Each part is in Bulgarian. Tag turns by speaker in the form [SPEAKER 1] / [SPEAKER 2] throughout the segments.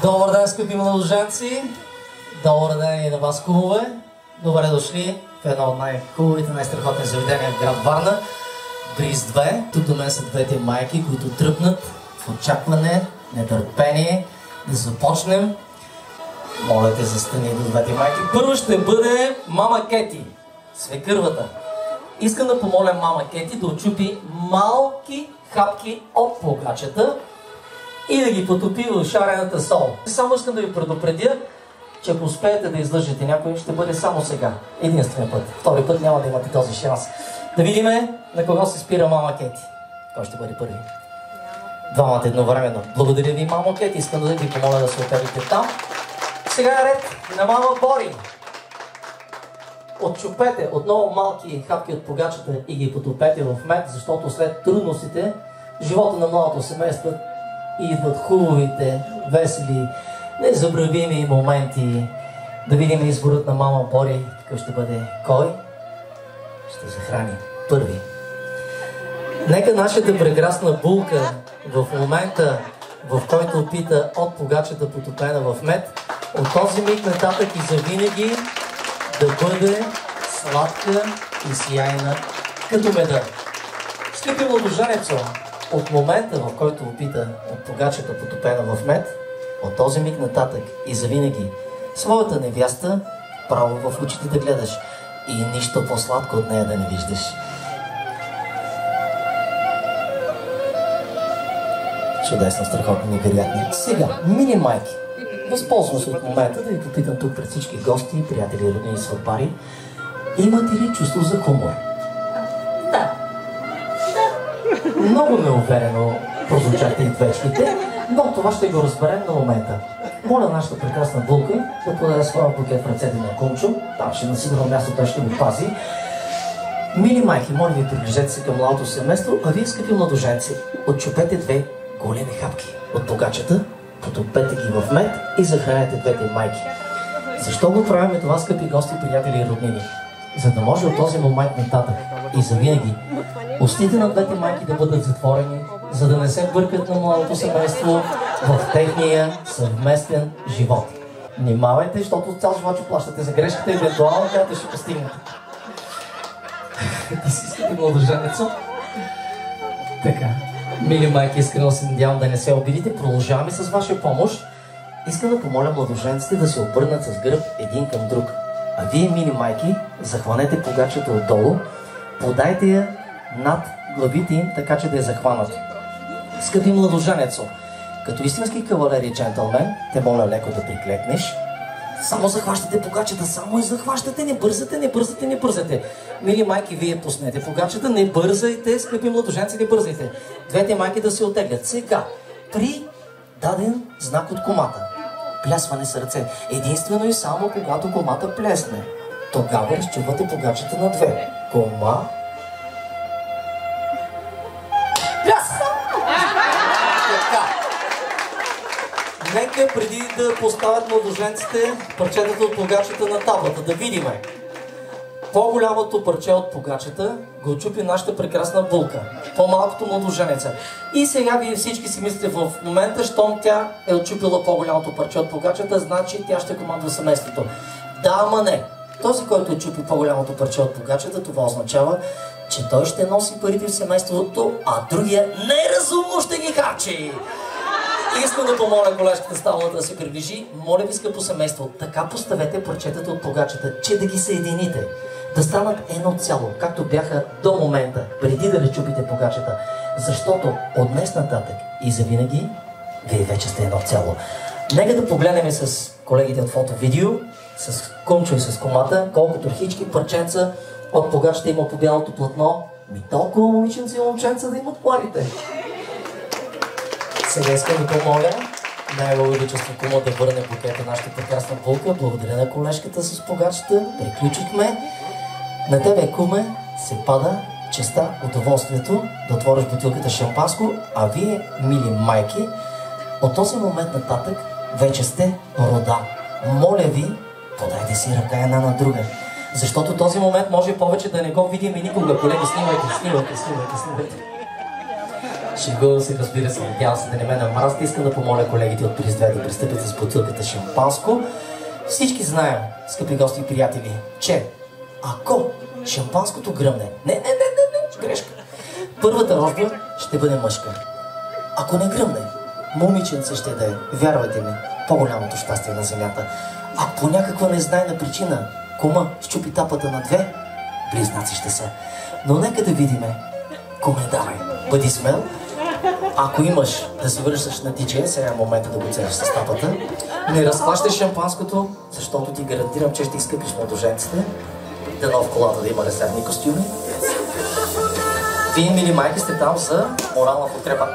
[SPEAKER 1] Добър ден, скъпи младоженци! Добър ден и на вас, кумове! Добре дошли в едно от най-хубавите, най-страхотни заведения в град Варна. Бриз 2. Тук до мен са двете майки, които тръпнат в очакване, нетърпение да започнем. Моля те, застани до двете майки. Първо ще бъде мама Кети, свекървата. Искам да помоля мама Кети да отчупи малки хапки от погачета и да ги потопи в шарената сол. Само искам да ви предупредя, че ако успеете да излъжете някой, ще бъде само сега. Единствен път. Втори път няма да имате този шанс. Да видим на кого се спира мама Кети. Кой ще бъде първи? Двамата едновременно. Благодаря ви, мама Кети. Искам да ви помоля да се отелите там. Сега е ред на мама Бори. Отчупете отново малки хапки от погачата и ги потопете в мед, защото след трудностите живота на младото семейство идват хубавите, весели, незабравими моменти. Да видим изборът на мама Бори. Какъв ще бъде? Кой ще захрани първи? Нека нашата прекрасна булка в момента, в който опита от погачата потопена в мед, от този миг нататък и завинаги да бъде сладка и сияйна като меда. Скъпи младоженецо, от момента, в който опита от погачата потопена в мед, от този миг нататък и завинаги своята невяста право в очите да гледаш и нищо по-сладко от нея да не виждаш. Чудесно, страхотно, невероятно. Сега, мини майки, възползвам се от момента да ви попитам тук пред всички гости, приятели, роднини и сватбари. Имате ли чувство за хумор?
[SPEAKER 2] Да.
[SPEAKER 1] Много неуверено прозвучахте и двечките, но това ще го разберем на момента. Моля нашата прекрасна булка да подаде своя букет в ръцете на Кумчо. Там ще на сигурно място той ще го пази. Мили майки, моля ви, приближете се към младото семейство, а вие, скъпи младоженци, отчупете две големи хапки от погачата, потопете ги в мед и захранете двете майки. Защо го правим това, скъпи гости, приятели и роднини? За да може от този момент нататък и завинаги устите на двете майки да бъдат затворени, за да не се бъркат на младото семейство в техния съвместен живот. Внимавайте, защото цял живот ще плащате за грешката и евентуално тя ще постигнете. Ти си, скъпи младоженецо. Така. Мили майки, искрено се надявам да не се обидите. Продължаваме с ваша помощ. Искам да помоля младоженците да се обърнат с гръб един към друг. А вие, мили майки, захванете погачата отдолу, подайте я над главите им, така че да я захванат. Скъпи младоженецо, като истински кавалер и джентълмен, те моля леко да приклекнеш. Само захващате погачата, само и захващате, не бързате, не бързате, не бързате. Мили майки, вие пуснете погачата, не бързайте, скъпи младоженци, не бързайте. Двете майки да се оттеглят. Сега, при даден знак от комата, плясване с ръце, единствено и само когато комата плесне, тогава разчупвате погачата на две. Кома. Пляс! Така. Нека преди да поставят младоженците парчетата от погачата на таблата, да видиме. По-голямото парче от погачата го отчупи нашата прекрасна булка. По-малкото младоженеца. И сега вие всички си мислите в момента, щом тя е отчупила по-голямото парче от погачата, значи тя ще командва семейството. Да, ама не. Този, който отчупи по-голямото парче от погачата, това означава, че той ще носи парите в семейството, а другия неразумно ще ги харчи. Искам да помоля колежката с таблата да се приближи. Моля ви, скъпо семейство, така поставете парчетата от погачата, че да ги съедините. Да станат едно цяло, както бяха до момента, преди да разчупите погачата. Защото от днес нататък и завинаги, вие вече сте едно цяло. Нека да погледнем с колегите от фото-видео, с Кумчо и с комата, колко турхички парченца от погачата има по бялото платно. Ми толкова момиченца и момченца да имат пларите. Сега искам да помоля най-много величество Кума да върне букета нашата прекрасна булка. Благодаря на колежката с погачата. Приключихме. На тебе, Куме, се пада честа, удоволствието да отвориш бутилката шампанско, а вие, мили майки, от този момент нататък вече сте рода. Моля ви, подайте си ръка една на друга. Защото този момент може повече да не го видим и никога. Колеги, снимайте. Шегувам се, разбира се, надявам се да не ме намразят. Искам да помоля колегите от Приз 2 да пристъпят с бутилката шампанско. Всички знаем, скъпи гости и приятели, че ако шампанското гръмне, не, грешка, първата рожба ще бъде мъжка. Ако не гръмне, момиченце ще да е, вярвайте ми, по-голямото щастие на земята. А по някаква незнайна причина кума счупи тапата на две, близнаци ще са. Но нека да видиме. Куме, давай, бъди смел. Ако имаш да се връщаш на диджея, сега е момента да го целиш с тапата. Не разхващай шампанското, защото ти гарантирам, че ще изкъпиш младоженците. Дано в колата да има резервни костюми. Вие, мили майки, сте там за морална подкрепа.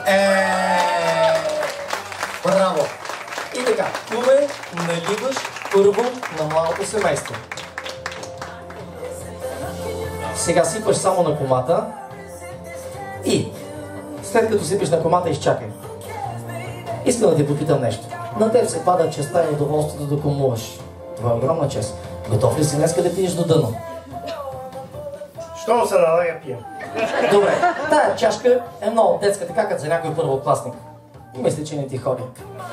[SPEAKER 1] Браво! И така, куме, наливаш първо на малко семейство. Сега сипаш само на комата и след като сипиш на комата, изчакай. Искам да ти попитам нещо. На теб се пада честта и удоволствието да кумуваш. Това е огромна чест. Готов ли си днеска да пиеш до дъно?
[SPEAKER 2] Щом се налага, пием.
[SPEAKER 1] Добре, тая чашка е много детска, така като за някой първокласник. Мисля, че не ти ходи.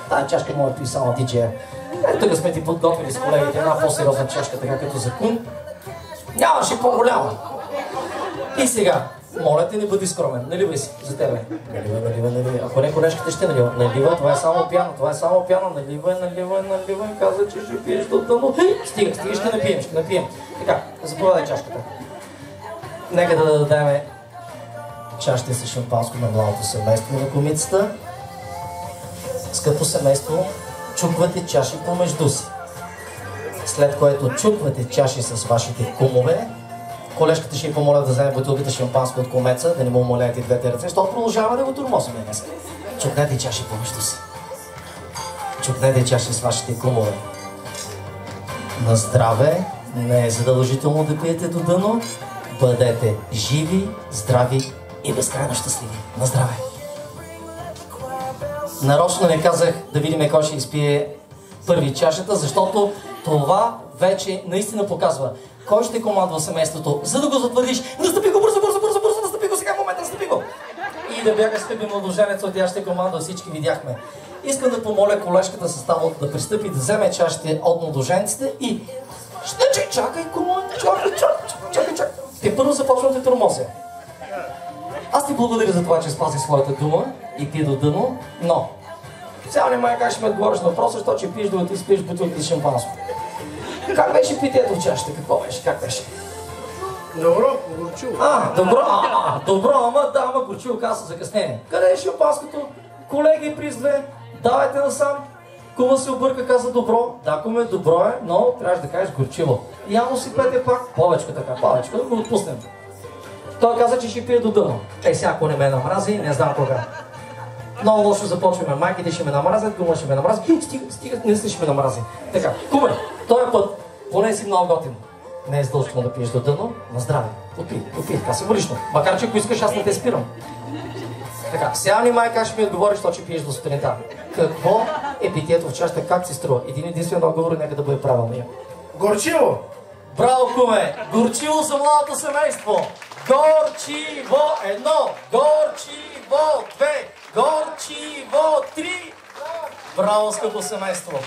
[SPEAKER 1] Тая чашка може да пие само диджея. Тук сме ти подготвили с колегите една по-сериозна чашка, така като за кум. Нямаше по-голяма. И сега, моля те, не бъди скромен. Наливай си за тебе. Наливай. Ако не, колежката ще налива. Наливай, това е само пяна, Наливай. Каза, че ще пиеш до дъно. Стига, ще напием. Така, заповядай чашката. Нека да дадем чашите с шампанско на младото семейство на кумицата. Скъпо семейство, чуквате чаши помежду си. След което чуквате чаши с вашите кумове. Колежката ще й помоля да вземе бутилката шампанско от кумеца, да не му умоляете двете ръце, защото продължаваме да го тормозиме днес. Чукнете чаши помежду си. Чукнете чаши с вашите кумове. На здраве, не е задължително да пиете до дъно. Бъдете живи, здрави и безкрайно щастливи. На здраве! Нарочно не казах да видим кой ще изпие първи чашата, защото това вече наистина показва кой ще командва семейството, за да го затвърдиш. Настъпи го бързо, настъпи го сега, момента, настъпи го! И да бяга скъпи младоженец, от тя ще командва, всички видяхме. Искам да помоля колежката с табото да пристъпи, да вземе чашите от младоженците и... Чакай, кума, чакай. Те първо започвам да тормозя. Аз ти благодаря за това, че спази своята дума и пи до дъно, но... Сега не май как ще ме отговориш на въпроса, защото ще пиеш да ти спиеш бутилки с шампанско. Как беше питието в чашата? Какво беше? Как беше?
[SPEAKER 2] Добро, горчиво.
[SPEAKER 1] Добро, ама горчиво каза закъснение. Къде е шампанското? Колеги, Приз 2, давайте насам. Кума се обърка, каза добро. Да, куме, добро е, но трябваше да кажеш горчиво. Явно си пете пак. Повечко, да го отпуснем. Той каза, че ще пие до дъно. Сега, ако не ме намрази, не знам кога. Много лошо започваме. Майките ще ме намразят, кума ще ме намрази. Стига, не ще ме намрази. Така, куме, този път, поне си много готин. Не е задължително да пиеш до дъно, на здраве. Попи, така символично. Макар че ако искаш, аз не те спирам. Така, сега внимай как ще ми отговориш, защото ще пиеш до сутринта. Какво е питието в чашата, как си струва? Единствен отговор, нека да бъде правилния.
[SPEAKER 2] Горчиво!
[SPEAKER 1] Браво, куме! Горчиво за младото семейство! Горчиво 1, горчиво 2, горчиво 3! Браво, скъпо семейство!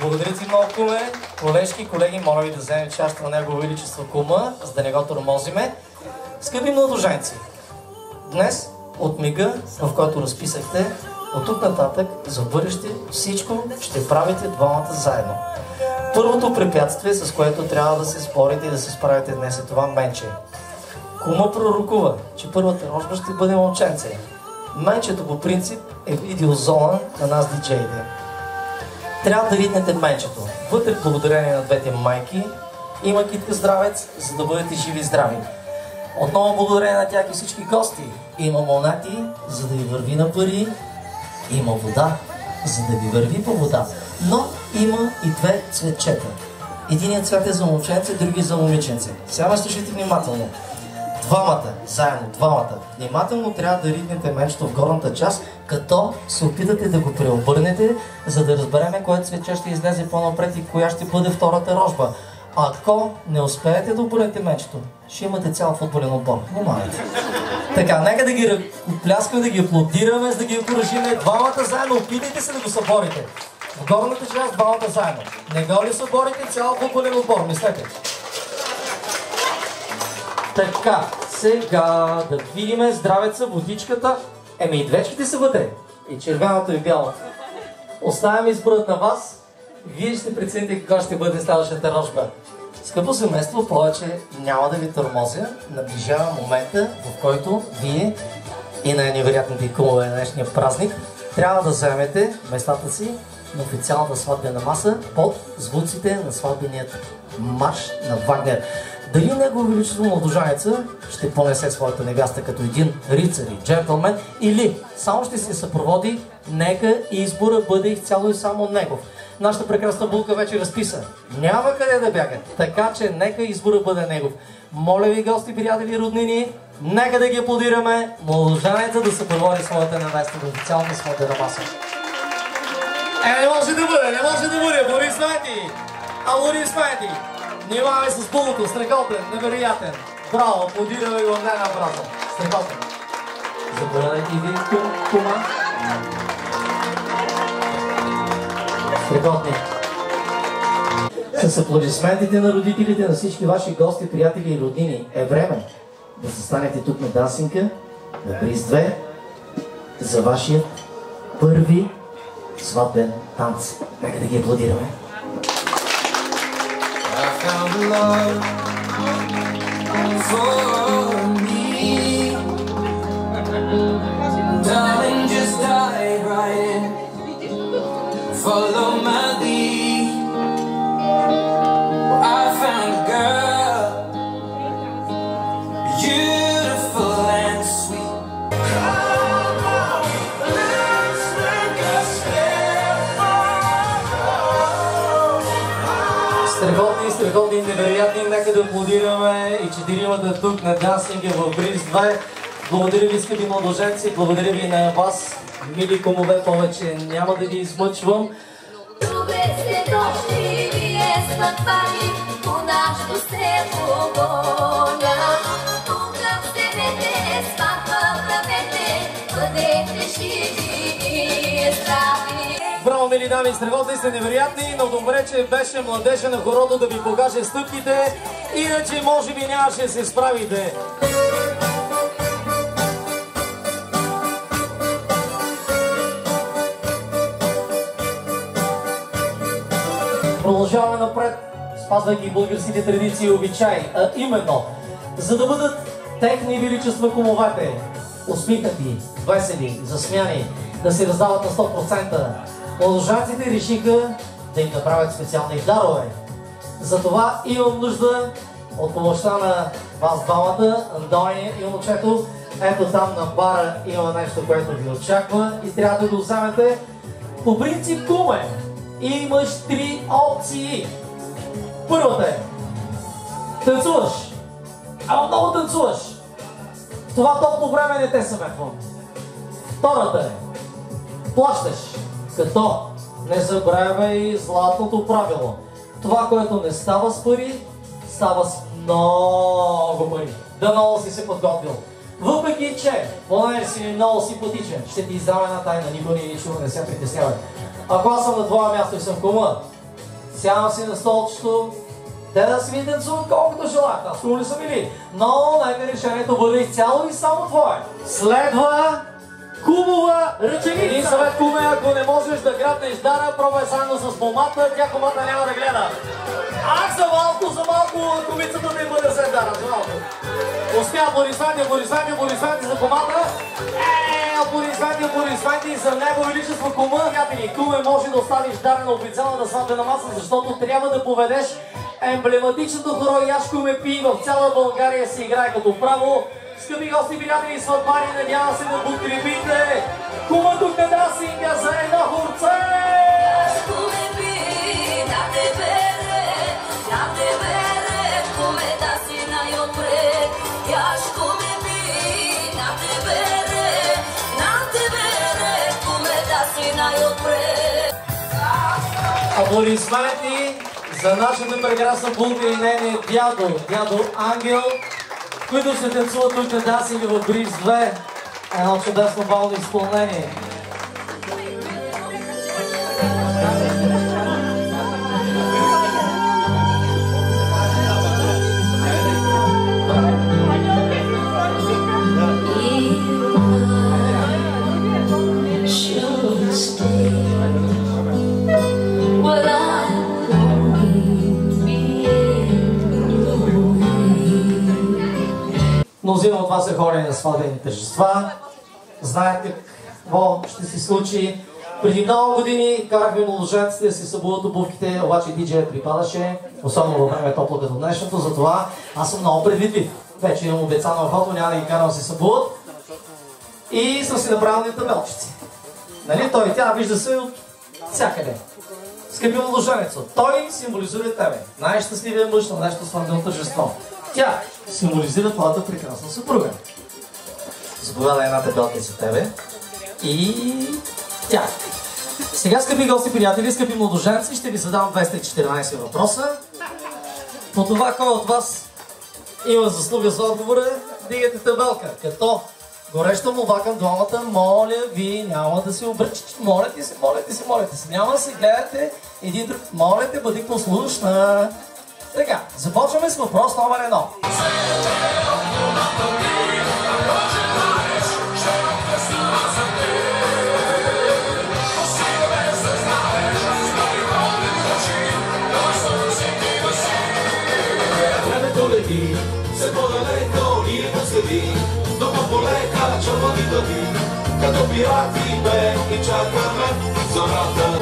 [SPEAKER 1] Благодаря ти много, куме. Колежки, колеги, моля ви да вземем чашата на Негово Величество кума, за да не го тормозиме. Скъпи младоженци, днес от мига, в който разписахте, от тук нататък, за бъдеще, всичко ще правите двамата заедно. Първото препятствие, с което трябва да се спорите и да се справите днес е това менче. Кума пророкува, че първата рожба ще бъде момченце. Менчето по принцип е видеозона на нас диджеите. Трябва да ритнете менчето. Вътре, благодарение на двете майки, има китка здравец, за да бъдете живи и здрави. Отново благодарение на тях и всички гости. Има монати, за да ви върви на пари. Има вода, за да ви върви по вода. Но има и две цветчета. Единият цвят е за момченце, другият за момиченце. Сега ме слушайте внимателно. Двамата, внимателно трябва да ритнете менчето в горната част, като се опитате да го преобърнете, за да разбереме кое цветче ще излезе по-напред и коя ще бъде втората рожба. Ако не успеете да обърнете менчето, ще имате цял футболен отбор. Внимавайте. Така, нека да ги пляскаме, да ги аплодираме, за да ги окуражиме. Двамата заедно, опитайте се да го съборите. В горната част двамата заедно. Не го ли съборите, цял футболен отбор, мислете. Така, сега да видиме здравеца, водичката. И двечките са вътре. И червеното и бялото. Оставям изборът на вас. Вие ще прецените каква ще бъде следващата рожба. Скъпо семейство, повече няма да ви тормозя. Наближава момента, в който вие и най-невероятните кумове на днешния празник трябва да вземете местата си на официалната сватбена маса под звуците на сватбеният марш на Вагнер. Дали Негово Величество Младожанеца ще понесе своята невяста като един рицар и джентлмен, или само ще се съпроводи, нека избора бъде изцяло и само негов. Нашата прекрасна булка вече разписа. Няма къде да бяга, така че нека избора бъде негов. Моля ви, гости, приятели, роднини, нека да ги аплодираме, Младожанеца да съпроводи своята невеста в официалната сватбена маса. Не може да бъде, аплодисменти! Аплодисменти! Внимавай с булото, страхотен, невероятен. Браво, аплодираме го най-напразно. Страхотен. Заповядайте и вие, кума. Страхотни. С аплодисментите на родителите, на всички ваши гости, приятели и роднини е време да застанете тук на дансинга, на Бриз 2, за вашия първи сватбен танц. Нека да ги аплодираме.
[SPEAKER 3] I found love for me. Darling, just dive right in. Follow my lead. I found a girl, beautiful and sweet. Come on, let's make a step forward.
[SPEAKER 1] Страхотни, невероятни, нека да аплодираме и четиримата тук на дансинга в Бриз 2. Благодаря ви, скъпи младоженци, благодаря ви на вас, мили кумове, повече няма да ги измъчвам.
[SPEAKER 4] Добре сте дошли, вие сватбари, по нашото село Воля. Тук вземете, сватба правете, бъдете живи и здрави.
[SPEAKER 1] Браво, мили дами, страхотни сте, невероятни, но добре, че беше младежа на хорото да ви покаже стъпките, иначе може би нямаше да се справите. Продължаваме напред, спазвайки българските традиции и обичаи, а именно, за да бъдат техни величества кумовете, усмихнати, весели, засмяни, да се раздават на 100%, младожанците решиха да им направят специални дарове. Затова имам нужда от помощта на вас двамата, Андони и момчето. Ето там на бара има нещо, което ви очаква и трябва да го вземете. По принцип, куме, имаш 3 опции. Първата е танцуваш, ама много танцуваш. В това топло време не те съветвам. Втората е плащаш, като не забравяй златното правило. Това, което не става с пари, става с много пари. Дано си се подготвил. Въпреки, че понеже си много симпатичен, ще ти издам една тайна, никой не ни чува, не се притеснявай. Ако аз съм на твоя място и съм кума, сядам си на столчето, те да си ми танцуват колкото желаят, аз не съм или, но нека решението бъде изцяло и само твое. Следва кумова ръченица. Един съвет, куме, ако не можеш да грабнеш дара, пробвай заедно с момата, тя кумата няма да гледа. Ах, за малко, кумицата да им бъде след дара, за малко. Успя, аплодисменти за кумата. Аплодисменти за Негово Величество кума. Приятели, куме, може да оставиш дар на официалната сватбена маса, защото трябва да поведеш емблематичното хоро Яшко ме пи в цяла България се играе като право. Скъпи гости, приятели и сватбари, надявам се да подкрепите кума тук на дансинга за едно хорце!
[SPEAKER 4] Яшко ме пи, да те бере, куме да си най-отпред. Яшко ме пи, да те бере, куме да си най-отпред.
[SPEAKER 1] Аплодисменти за нашата прекрасна булка и нейния дядо Ангел. които ще танцуват тук на Dancing в Бридж 2. Едно чудесно бално изпълнение. Мнозина от вас са хора на сватбени тържества. Знаете какво ще се случи. Преди много години карахме младоженците да си събудат обувките, обаче диджеят припадаше, особено във време топло като днешното, затова аз съм много предвидлив. Вече имам обецано в фото, няма да ги карам да се събудат. И съм си направил табелчици. Нали? Той и тя вижда се от всякъде. Скъпи младоженецо, той символизира тебе. Най-щастливия мъж на нашето сватбено тържество. Тя символизира твоята прекрасна съпруга. Заповядай една табелка за тебе. И тя. Сега, скъпи гости, приятели, скъпи младоженци, ще ви задам 214 въпроса. По това, кой от вас има заслуга за отговора, дигате табелка. Като гореща молба към двамата, моля ви, няма да се обръчите. Молете се, молете се, молете се. Няма да се гледате един друг. Моля те, бъди послушна. Така, започваме с въпрос номер 1.
[SPEAKER 3] Времето лети, все по-далеко и последи, но по-полека червони глави, като пирати бе и чакаме зората.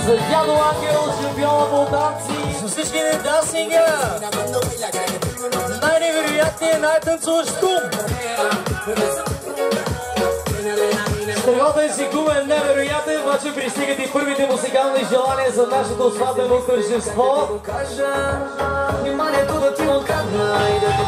[SPEAKER 1] За дядо Ангел, шампиона по танци, с всички недасинга, най-невероятният, най-танцуващ кум. Страхотен си кум е невероятен, обаче пристигат и първите музикални желания за нашето сватбено тържество. Вниманието да ти открадна и да те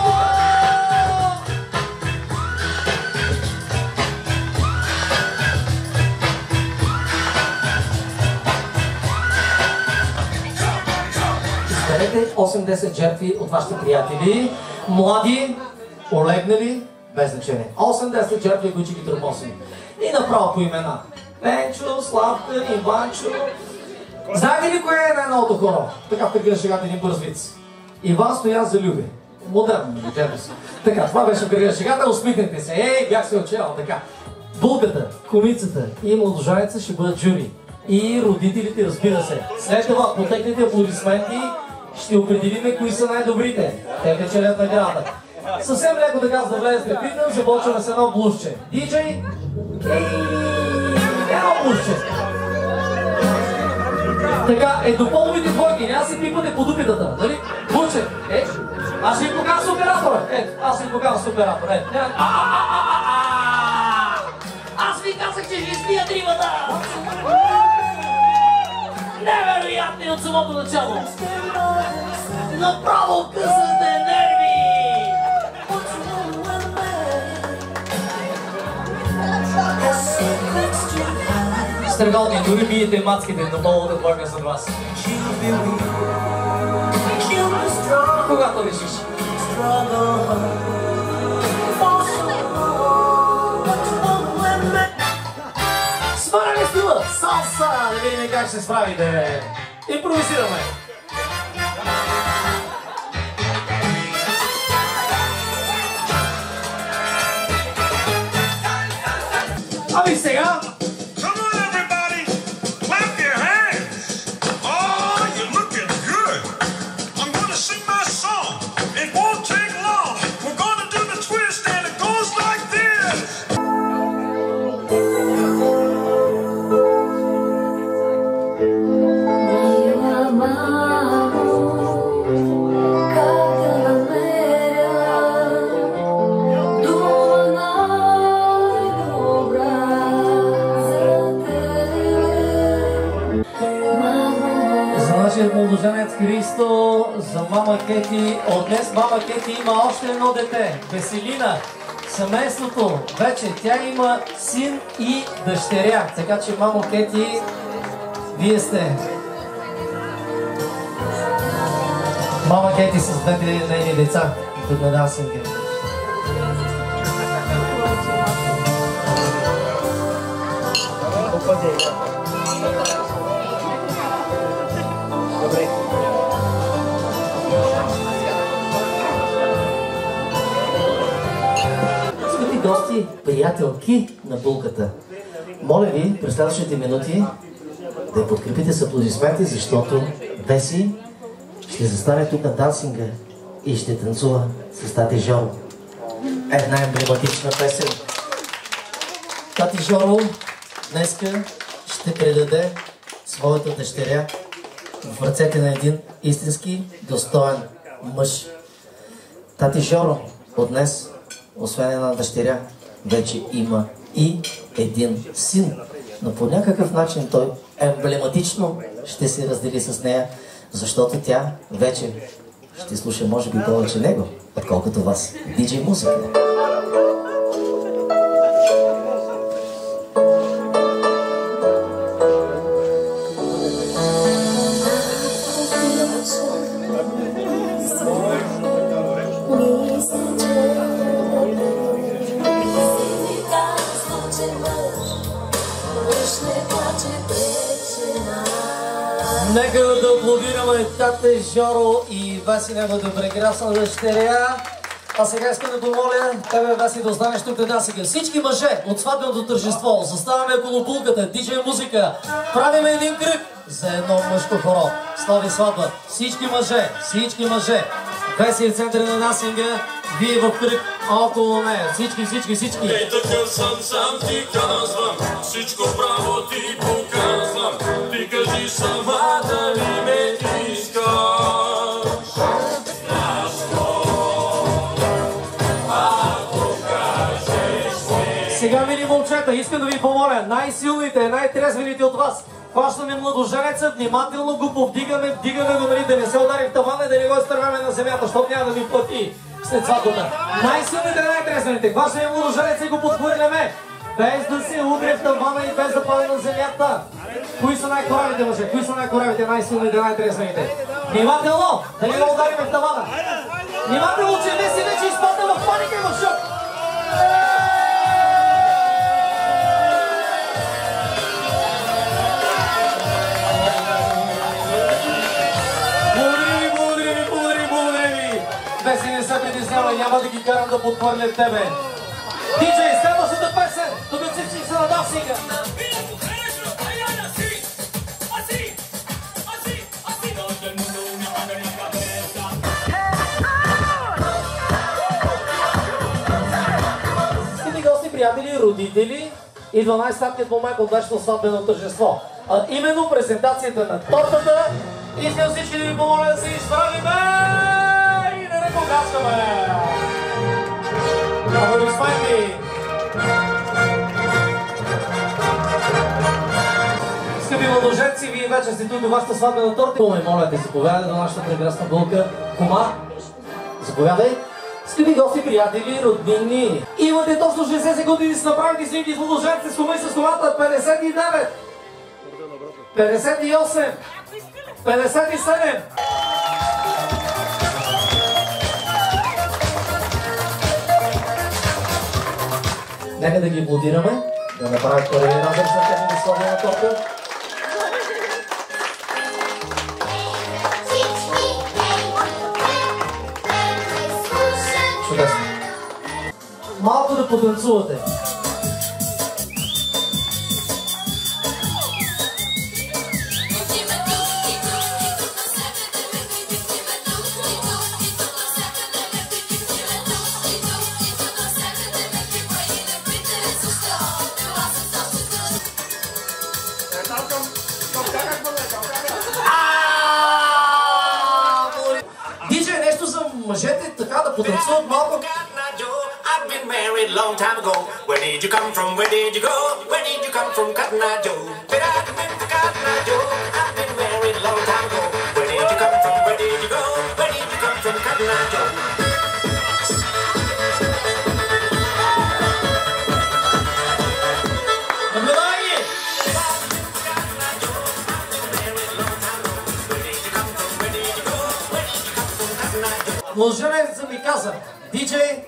[SPEAKER 1] изберете 8-10 жертви от вашите приятели, млади, олегнали, без значение. 8-10 жертви, които ги търпосим. И направо по имена. Пенчо, Славка, Иванчо. Знаете ли кое е най-новото хоро? Така в шегата един бърз виц. Иван Стоян Залюби. Модерно, жертви си. Така, това беше в шегата, усмихнете се. Ей, бях се отчел, така. Булката, комицата и младоженеца ще бъдат жури. И родителите, разбира се. След това, по техните аплодисменти, ще определиме кои са най-добрите. Те печелят награда. Съвсем леко така, за да влезете в ритъм, започваме с едно блузче. Диджей, едно блузче. Така, до половите двойки, няма си пипате по дупитата, нали? Блузче, аз ще ви покажа с оператора. Аз ще ви покажа с оператора. Аз ви казах, че ще изпия дримата! Невероятни от самото начало! Направо късате нерви! Страхотни, дори биете мацките на долу двойка зад вас. Когато решиш. Сваляме стила! Салса! Да видим как се справите! Импровизираме! Ами сега! Младоженец Христо, за мама Кети. От днес мама Кети има още едно дете. Веселина. Семейството. Вече тя има син и дъщеря. Така че мамо Кети, вие сте. Мама Кети с двете нейни деца. Тук на Dancing.
[SPEAKER 2] Добре.
[SPEAKER 1] Скъпи гости, приятелки на булката, моля ви през следващите минути да я подкрепите с аплодисменти, защото Веси ще застане тук на дансинга и ще танцува с Тати Жоро. Една емблематична песен. Тати Жоро днеска ще предаде своята дъщеря в ръцете на един истински достоен мъж. Тати Жоро от днес, освен една дъщеря, вече има и един син. Но по някакъв начин той емблематично ще се раздели с нея, защото тя вече ще слуша може би повече него, отколкото вас. Диджей музика. Нека да аплодираме Тати Жоро и Веси, неговата прекрасна дъщеря. А сега искам да помоля тебе, Веси, да останеш тук да дансига. Всички мъже от сватбеното тържество заставаме около булката, диджей музика. Правиме един кръг за едно мъжко хоро. Слави сватба. Всички мъже. Веси е в центъра на дансинга, вие в кръг около нея. Всички.
[SPEAKER 5] Ей, такъв съм сам ти казвам, всичко право ти показвам. Ти кажи сама дали ме искаш.
[SPEAKER 1] Сега, мили момчета, искам да ви помоля, най-силните, най-трезвените от вас, хващаме младоженеца, внимателно го повдигаме, вдигаме го, нали, да не се удари в тавана и да не го изтърваме на земята, защото няма да ви плати след сватбата. Най-силните, най-трезвените, хващаме младоженеца и го подхвърляме, без да се удря в тавана и без да паде на земята. Кои са най-коравите мъже? Кои са най-коравите, най-силните, най-трезвените? Внимателно, да не го ударим в тавана. Внимателно, че не си вече изпадна в паника и в шок. Веси, не се притеснявай, няма да ги карам да подхвърлят тебе. Диджей, следващата песен, тук всички са на дансинга. Скъпи гости, приятели, родители, и 12-татният момент от днешното сватбено тържество. Именно презентацията на тортата. Искам всички да ви помоля да се изправиме и да не погасваме. Аплодисменти! Скъпи младоженци, вие вече сте тук до вашата сватбена торта. Моля те, заповядай до нашата прекрасна булка. Кума, заповядай. Скъпи гости, приятели, роднини, имате точно 60 секунди да си направите снимки с младоженците с кума и с кумата. 59, 58, 57. Нека да ги аплодираме, да направят първи разрез на техните сватбена торта. Чудесно. Малко да потанцувате. Диджей, нещо за мъжете, така да потанцуват малко.
[SPEAKER 6] I've been married long time ago. Where did you come from? Where did you go? Where did you come from, Cotton Eye Joe? Cotton Eye Joe. I've been married long time ago. Where did you come from? Where did you go? Where did you come from, Cotton Eye Joe?
[SPEAKER 1] Младоженецът ми каза, диджей,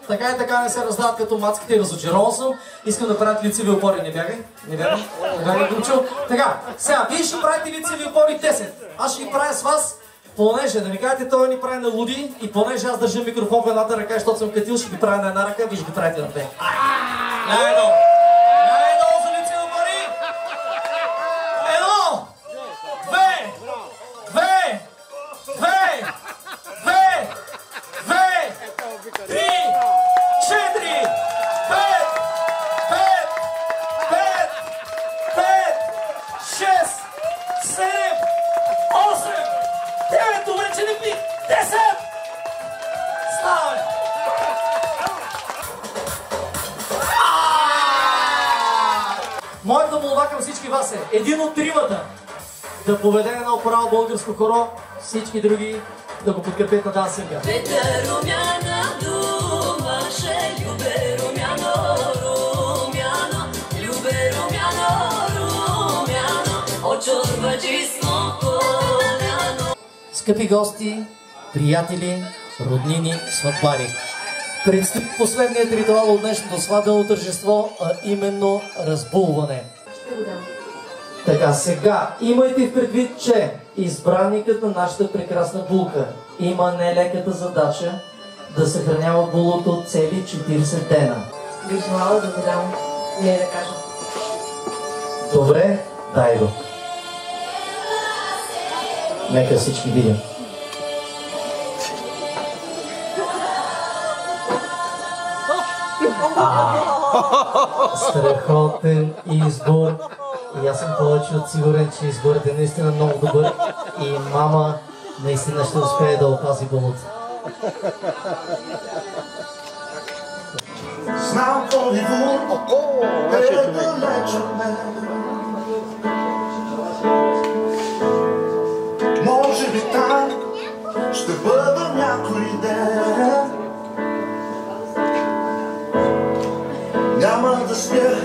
[SPEAKER 1] Така и така не се раздават като мацките и разочарован съм. Искам да правят лицеви опори. Не бягай. Не бягай, Гучо. Така, сега, вие ще правите лицеви опори 10. Аз ще ги правя с вас, понеже да ми кажете, той ни прави на луди и понеже аз държа микрофон в едната ръка, защото съм катил, ще ги правя на една ръка, вие ще ги правите на две. Най-едно! Най-едно за лицеви опори! Едно! Две! Две! Две! Две! Две! Три! Четири! Пет! Пет! Пет! Пет! Шест! Седем! Осем! Девет! Добре, че не пих! 10! Ставай! Моята молба към всички вас е един от тримата да поведе едно оправо българско хоро, всички други да го подкрепят на дансинга.
[SPEAKER 4] Петър румяна думаше, любе румяно, румяно, любе румяно, румяно, очорбачи смо коляно.
[SPEAKER 1] Скъпи гости, приятели, роднини, сватбари. Предстои последният ритуал от днешното сватбено тържество, а именно разбулване. Така, сега имайте в предвид, че избранникът на нашата прекрасна булка има нелеката задача да съхранява булото цели 40 дена.
[SPEAKER 7] Бих желала да го дам, не да кажа.
[SPEAKER 1] Добре, дай го. Нека всички видим. Страхотен избор. И аз съм повече от сигурен, че изборът е наистина много добър и мама наистина ще успее да опази булото.
[SPEAKER 3] Знам Холивуд е далеч от мен. Може би там ще бъда някой ден. Няма да спя,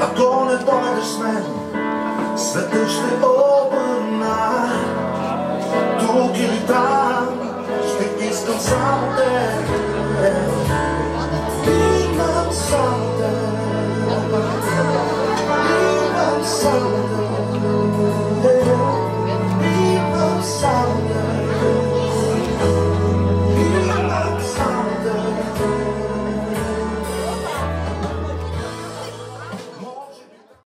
[SPEAKER 3] ако не дойдеш с мен. Светът ще обърна. Тук или там ще искам само теб. Имам само